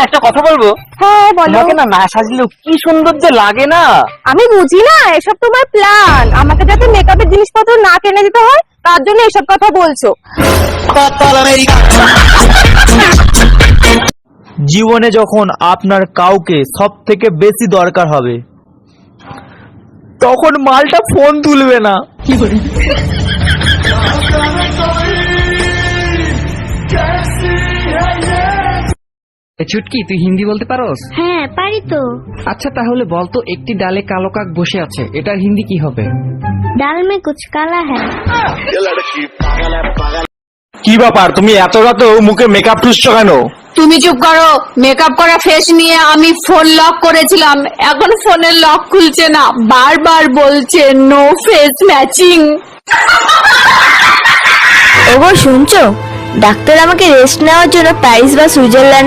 একটা কথা বলবো? হ্যাঁ বলো। তোমাকে না সাজলেও কি সুন্দর যে লাগে না। আমি বুঝি না, এসব তোমার প্ল্যান। আমাকে যাতে মেকআপের জিনিসপত্র না কিনে দিতে হয় তার জন্য এসব কথা বলছো। জীবনে যখন আপনার কাউকে সব থেকে বেশি দরকার হবে তখন মালটা ফোন তুলবে না। চুটকি, তুই হিন্দি বলতে পারোস? হ্যাঁ পারি তো। আচ্ছা তাহলে বলতো, একটি ডালে কালো কাক বসে আছে, এটার হিন্দি কি হবে? ডাল মে কুছ কালা হ্যায়। কি ব্যাপার, তুমি এত রাতেও মুখে মেকআপ টুসছো কেন? তুমি চুপ করো। মেকআপ করা ফেস নিয়ে আমি ফোন লক করেছিলাম, এখন ফোনের লক খুলছে না, বারবার বলছে নো ফেস ম্যাচিং। ওগো শুনছো, ডাক্তার আমাকে রেস্ট নেওয়ার জন্য প্যারিস বা সুইজারল্যান্ড